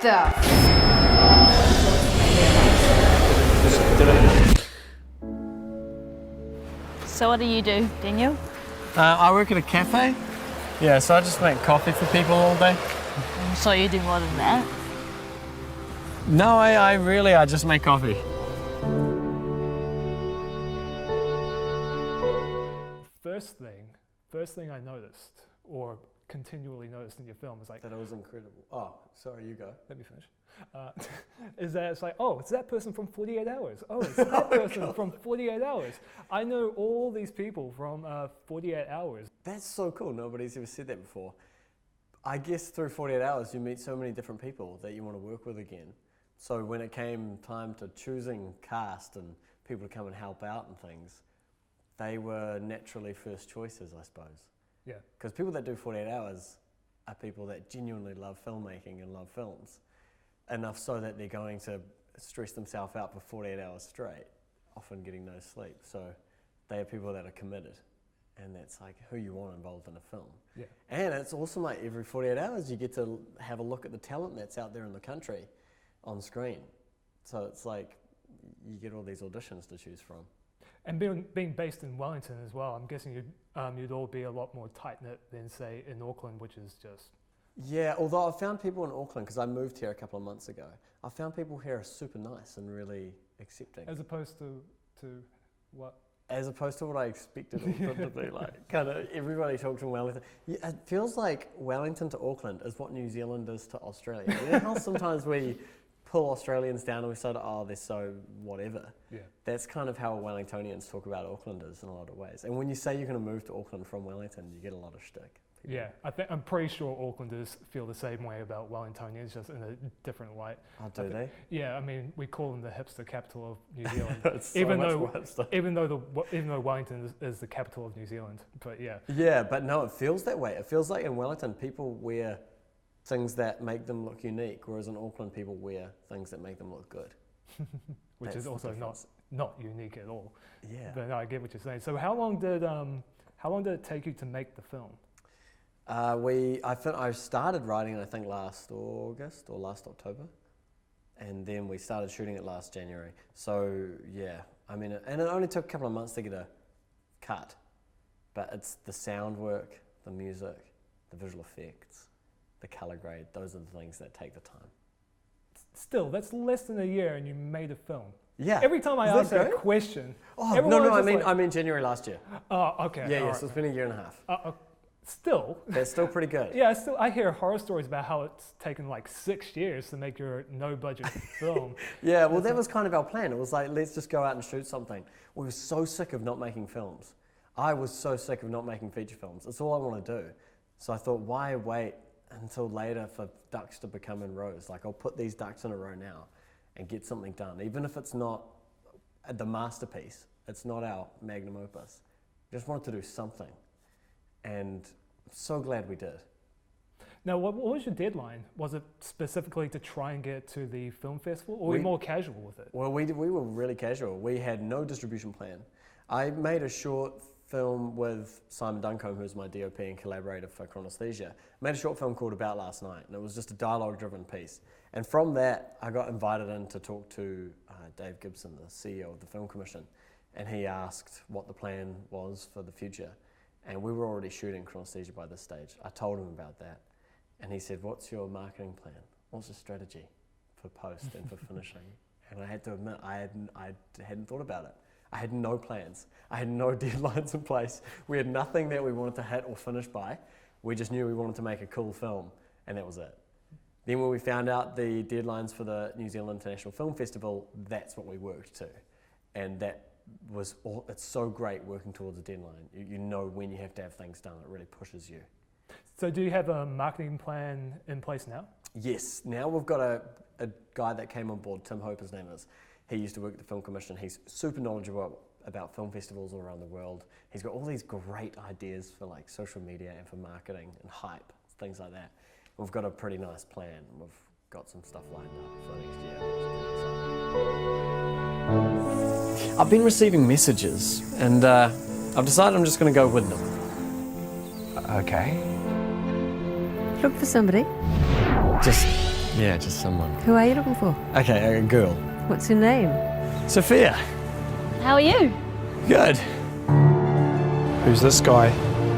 the So what do you do, Daniel? I work at a cafe. Yeah, so I just make coffee for people all day. So you do more than that? No, I just make coffee. First thing I noticed, or continually noticed in your film, is like That was incredible. Oh, sorry, you go. let me finish. Is that it's like, oh, it's that person from 48 Hours. Oh, it's that person from 48 Hours. I know all these people from 48 Hours. That's so cool. Nobody's ever said that before. I guess through 48 Hours, you meet so many different people that you want to work with again. So when it came time to choosing cast and people to come and help out and things, they were naturally first choices, I suppose. Yeah. Because people that do 48 Hours are people that genuinely love filmmaking and love films, enough so that they're going to stress themselves out for 48 hours straight, often getting no sleep. So they are people that are committed, and that's like who you want involved in a film. Yeah. And it's also like every 48 hours you get to have a look at the talent that's out there in the country on screen. So it's like you get all these auditions to choose from. And being based in Wellington as well, I'm guessing you'd all be a lot more tight-knit than, say, in Auckland, which is just... Yeah, although I found people in Auckland, because I moved here a couple of months ago, I found people here are super nice and really accepting. As opposed to what? As opposed to what I expected Auckland to be like. Kind of everybody talks from Wellington. Yeah, it feels like Wellington to Auckland is what New Zealand is to Australia. You know how sometimes we pull Australians down and we say, oh, they're so whatever. Yeah. That's kind of how Wellingtonians talk about Aucklanders in a lot of ways. And when you say you're going to move to Auckland from Wellington, you get a lot of shtick. People. Yeah, I'm pretty sure Aucklanders feel the same way about Wellingtonians, just in a different light. Oh, do they? Yeah, I mean, we call them the hipster capital of New Zealand, It's so even much though more hipster. even though Wellington is the capital of New Zealand. But yeah. Yeah, but no, it feels that way. It feels like in Wellington, people wear things that make them look unique, whereas in Auckland, people wear things that make them look good. Which That's is also not unique at all. Yeah. But no, I get what you're saying. So how long did it take you to make the film? I started writing it, I think, last August or last October, and then we started shooting it last January. So yeah, I mean, and it only took a couple of months to get a cut, but it's the sound work, the music, the visual effects, the color grade. Those are the things that take the time. Still, that's less than a year, and you made a film. Yeah. Every time I ask that question, I mean January last year. Oh, okay. Yeah, right. so it's been a year and a half. Still. That's still pretty good. Yeah, I hear horror stories about how it's taken like 6 years to make your no-budget film. Yeah, well, that was kind of our plan. It was like, let's just go out and shoot something. We were so sick of not making films. I was so sick of not making feature films. It's all I want to do. So I thought, why wait until later for ducks to become in rows? Like, I'll put these ducks in a row now and get something done. Even if it's not the masterpiece, it's not our magnum opus. Just wanted to do something. And I'm so glad we did. Now, what was your deadline? Was it specifically to try and get to the film festival, or were you more casual with it? Well, we were really casual. We had no distribution plan. I made a short film with Simon Duncombe, who's my DOP and collaborator for CHRONESTHESIA. I made a short film called About Last Night, and it was just a dialogue-driven piece. And from that, I got invited in to talk to Dave Gibson, the CEO of the Film Commission, and he asked what the plan was for the future. And we were already shooting CHRONESTHESIA by this stage. I told him about that. And he said, what's your marketing plan? What's your strategy for post and for finishing? And I had to admit, I hadn't thought about it. I had no plans. I had no deadlines in place. We had nothing that we wanted to hit or finish by. We just knew we wanted to make a cool film, and that was it. Then when we found out the deadlines for the New Zealand International Film Festival, that's what we worked to. And that was all, it's so great working towards a deadline. You know when you have to have things done. It really pushes you. So do you have a marketing plan in place now? Yes. Now we've got a guy that came on board, Tim Hope his name is. He used to work at the Film Commission. He's super knowledgeable about film festivals all around the world. He's got all these great ideas for like social media and for marketing and hype, things like that. We've got a pretty nice plan. We've got some stuff lined up for next year. I've been receiving messages, and I've decided I'm just going to go with them. Okay. Look for somebody. Just Yeah, just someone. Who are you looking for? Okay, a girl. What's your name? Sophia. How are you? Good. Who's this guy?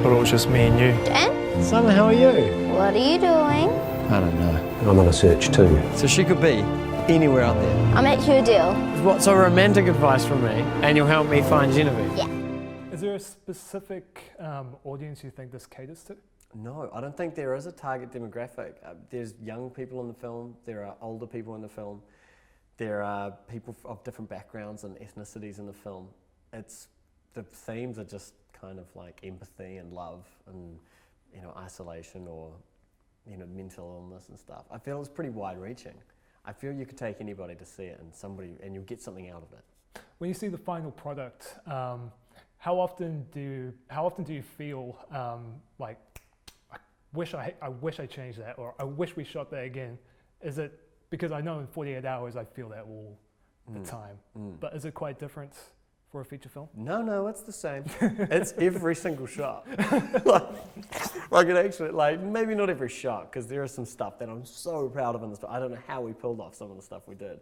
Thought it was just me and you. Dan, Simon, how are you? what are you doing? I don't know. I'm on a search too. So she could be anywhere out there. I'll make you a deal. What's a romantic advice from me? And you'll help me find Genevieve? Yeah. Is there a specific audience you think this caters to? No, I don't think there is a target demographic. There's young people in the film, there are older people in the film, there are people of different backgrounds and ethnicities in the film. The themes are just kind of like empathy and love and, you know, isolation or, you know, mental illness and stuff. I feel it's pretty wide-reaching. I feel you could take anybody to see it and you'll get something out of it. When you see the final product, how often do you feel like I wish I changed that, or I wish we shot that again? Is it because I know in 48 hours I feel that all the time, but is it quite different for a feature film? No, it's the same. It's every single shot. like it actually, like maybe not every shot, because there is some stuff that I'm so proud of in this film. I don't know how we pulled off some of the stuff we did.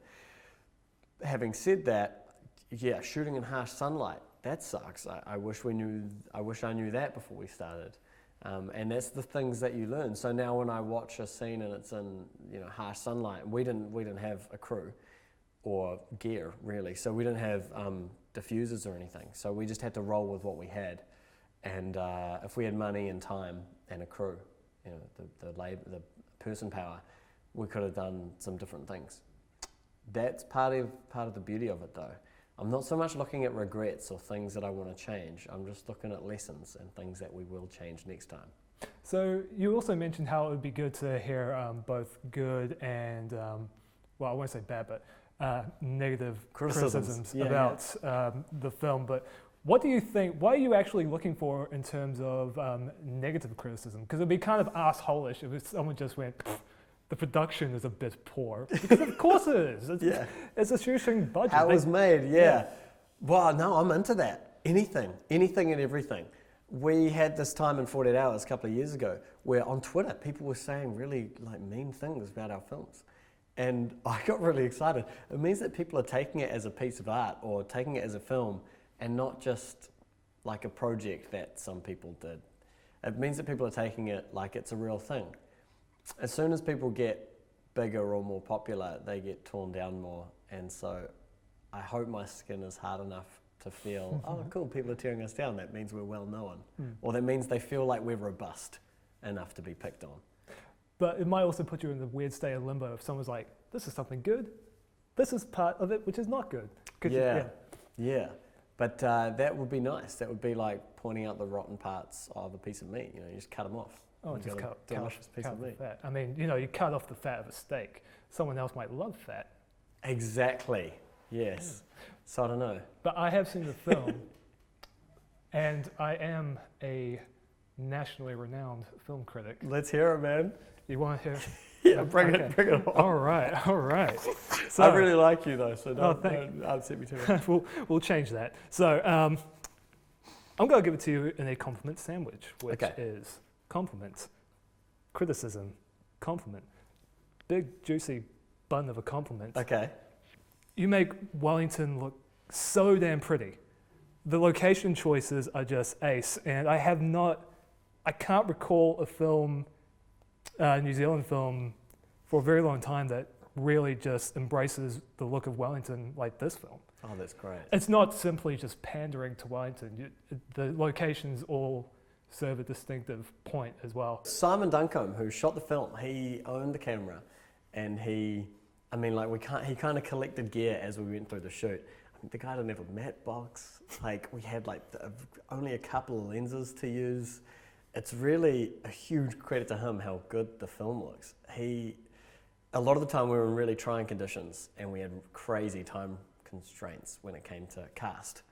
Having said that, yeah, shooting in harsh sunlight, that sucks. I wish I knew that before we started. And that's the things that you learn. So now when I watch a scene and it's in, you know, harsh sunlight, we didn't have a crew or gear really. So we didn't have diffusers or anything. So we just had to roll with what we had. And if we had money and time and a crew, you know, the person power, we could have done some different things. That's part of the beauty of it though. I'm not so much looking at regrets or things that I want to change. I'm just looking at lessons and things that we will change next time. So you also mentioned how it would be good to hear both good and, well, I won't say bad, but negative criticisms about the film. But what do you think, what are you actually looking for in terms of negative criticism? Because it'd be kind of asshole-ish if someone just went, the production is a bit poor. Because of course it is. It's a shoestring budget. How it was made, yeah. Well, no, I'm into that. Anything and everything. We had this time in 48 Hours a couple of years ago where on Twitter people were saying really like mean things about our films. And I got really excited. It means that people are taking it as a piece of art or taking it as a film and not just like a project that some people did. It means that people are taking it like it's a real thing. As soon as people get bigger or more popular, they get torn down more. And so I hope my skin is hard enough to feel, oh cool, people are tearing us down. That means we're well known. Or that means they feel like we're robust enough to be picked on. But it might also put you in the weird state of limbo if someone's like, this is something good. This is part of it which is not good. Yeah. But that would be nice. That would be like pointing out the rotten parts of a piece of meat. You know, you just cut them off. Oh, just cut delicious piece of meat. Fat. I mean, you know, you cut off the fat of a steak. Someone else might love fat. Exactly. Yes. So I don't know. But I have seen the film, and I am a nationally renowned film critic. Let's hear it, man. You want to hear? Yeah, bring it on. All right. So, I really like you though, so don't upset me too much. we'll change that. So I'm going to give it to you in a compliment sandwich, which is compliment, criticism, compliment, big juicy bun of a compliment. Okay. You make Wellington look so damn pretty. The location choices are just ace, and I can't recall a film, New Zealand film, for a very long time that really just embraces the look of Wellington like this film. Oh, that's great. It's not simply just pandering to Wellington. The locations all serve a distinctive point as well. Simon Duncombe, who shot the film, he owned the camera, and he kind of collected gear as we went through the shoot. The guy didn't have a matte box. Like we had only a couple of lenses to use. It's really a huge credit to him how good the film looks. A lot of the time we were in really trying conditions and we had crazy time constraints when it came to cast,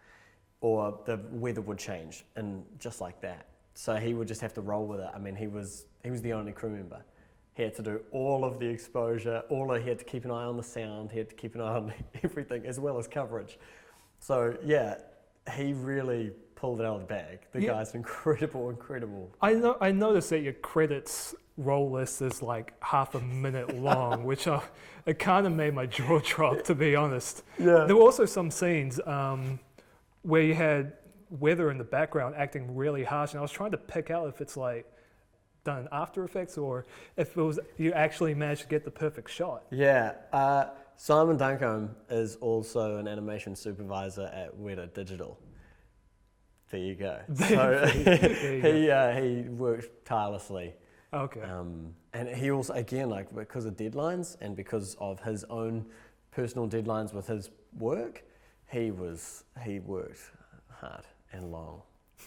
or the weather would change and just like that. So he would just have to roll with it. I mean, he was the only crew member. He had to do all of the exposure, he had to keep an eye on the sound, he had to keep an eye on everything as well as coverage. So yeah, he really pulled it out of the bag. The guy's incredible. I noticed that your credits roll list is like half a minute long, which it kind of made my jaw drop, to be honest. Yeah. There were also some scenes where you had weather in the background acting really harsh, and I was trying to pick out if it's like done in After Effects or if it was you actually managed to get the perfect shot. Yeah. Simon Duncombe is also an animation supervisor at Weta Digital. There you go. So he worked tirelessly. Okay. And he also, again, like because of deadlines and because of his own personal deadlines with his work, he worked hard and long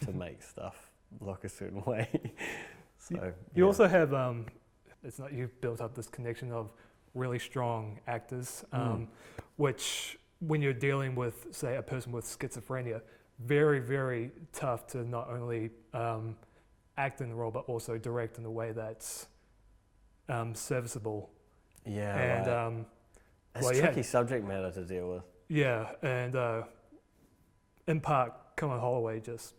to make stuff look a certain way. So you also have it's not you've built up this connection of really strong actors, which when you're dealing with, say, a person with schizophrenia, very, very tough to not only act in the role but also direct in a way that's serviceable. Yeah, and it's a tricky subject matter to deal with. Yeah, and in part, Colin Holloway just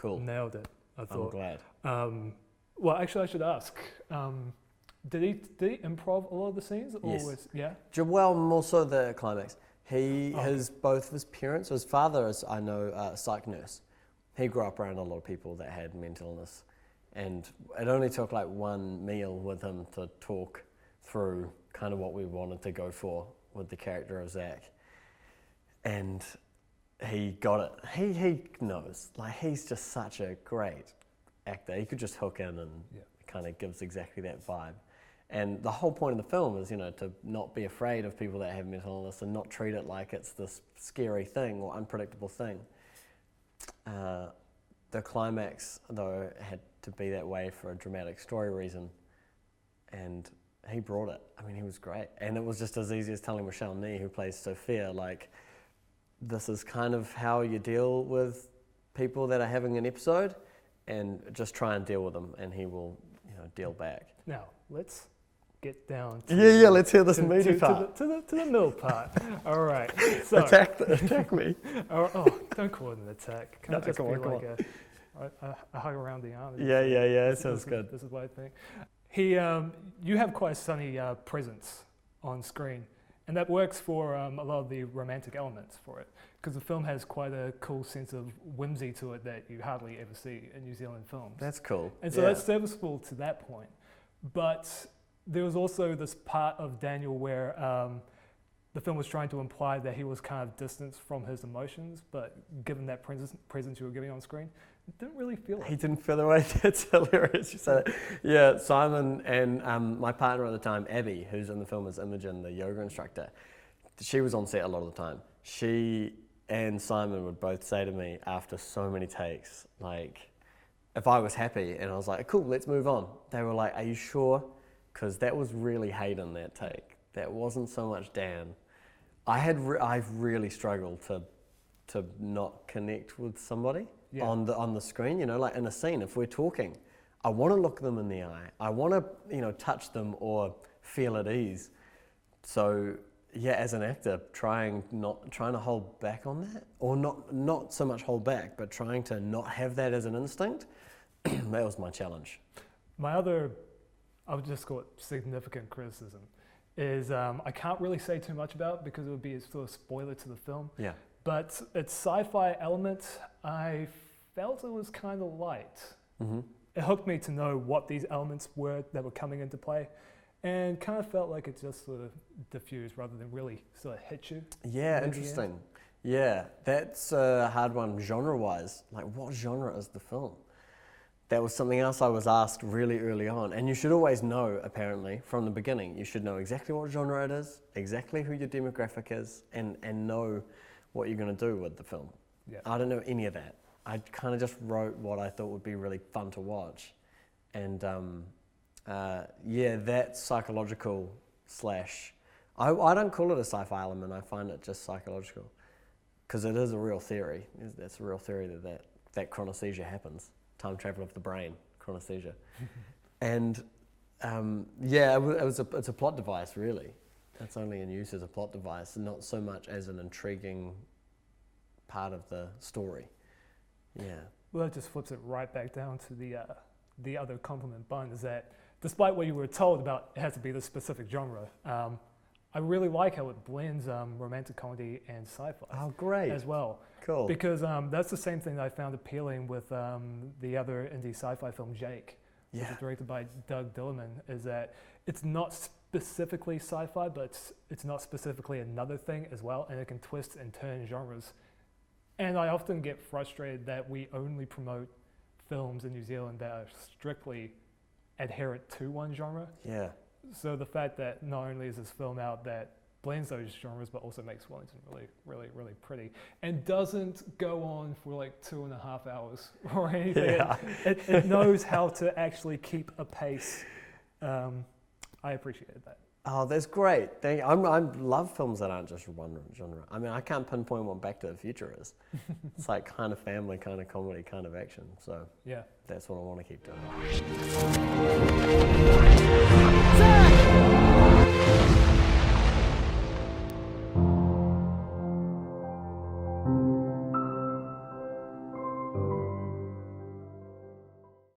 nailed it. I thought. I'm glad. Well, actually, I should ask. Did he improv a lot of the scenes? Or Yes. Well, more so the climax. Both of his parents, his father is, I know, a psych nurse. He grew up around a lot of people that had mental illness. And it only took like one meal with him to talk through kind of what we wanted to go for with the character of Zach. And he got it. He knows. Like, he's just such a great actor. He could just hook in and it kind of gives exactly that vibe. And the whole point of the film is, to not be afraid of people that have mental illness and not treat it like it's this scary thing or unpredictable thing. The climax, though, had to be that way for a dramatic story reason. And he brought it. I mean, he was great. And it was just as easy as telling Michelle Nee, who plays Sophia, like, this is kind of how you deal with people that are having an episode, and just try and deal with them, and he will, deal back. Now, let's get down to let's hear this meaty part. To the middle part. All right. So, attack me. Oh, don't call it an attack. Can it just be like a hug around the arm? Yeah. It sounds good. This is what I think. You have quite a sunny presence on screen, and that works for a lot of the romantic elements for it, because the film has quite a cool sense of whimsy to it that you hardly ever see in New Zealand films. That's cool. And so that's serviceable to that point. But there was also this part of Daniel where the film was trying to imply that he was kind of distanced from his emotions, but given that presence you were giving on screen, it didn't really feel it. He didn't feel the way. That's hilarious. You said it. Yeah, Simon and my partner at the time, Abby, who's in the film as Imogen, the yoga instructor, she was on set a lot of the time. She and Simon would both say to me after so many takes, like, if I was happy and I was like, cool, let's move on, they were like, are you sure? Because that was really Hayden, that take. That wasn't so much Dan. I've really struggled to not connect with somebody on the screen, like in a scene. If we're talking, I want to look them in the eye. I want to, touch them or feel at ease. So yeah, as an actor, trying to hold back on that, or not so much hold back, but trying to not have that as an instinct. That was my challenge. My other, I would just call it significant criticism, is I can't really say too much about because it would be a sort of spoiler to the film. Yeah. But its sci-fi element, I felt it was kind of light. Mm-hmm. It hooked me to know what these elements were that were coming into play, and kind of felt like it just sort of diffused rather than really sort of hit you. Yeah, interesting. Yeah, that's a hard one genre-wise. Like, what genre is the film? That was something else I was asked really early on. And you should always know, apparently, from the beginning. You should know exactly what genre it is, exactly who your demographic is, and know what you're going to do with the film. Yeah. I don't know any of that. I kind of just wrote what I thought would be really fun to watch. And that psychological slash... I don't call it a sci-fi element, I find it just psychological. Because it is a real theory. That's a real theory that chronesthesia happens. Time travel of the brain, chronesthesia. And it's a plot device, really. It's only in use as a plot device, not so much as an intriguing part of the story. Yeah. Well, that just flips it right back down to the other compliment bun, is that despite what you were told about it has to be this specific genre, I really like how it blends romantic comedy and sci-fi. Oh, great. As well. Cool. Because that's the same thing that I found appealing with the other indie sci-fi film, Jake, which is directed by Doug Dillerman, is that it's not specifically sci-fi, but it's not specifically another thing as well, and it can twist and turn genres. And I often get frustrated that we only promote films in New Zealand that are strictly adherent to one genre. Yeah. So the fact that not only is this film out that blends those genres, but also makes Wellington really, really, really pretty, and doesn't go on for like 2.5 hours or anything. Yeah. It knows how to actually keep a pace. I appreciated that. Oh, that's great. Thank you. I love films that aren't just one genre. I mean, I can't pinpoint what Back to the Future is. It's like kind of family, kind of comedy, kind of action. So yeah, that's what I want to keep doing.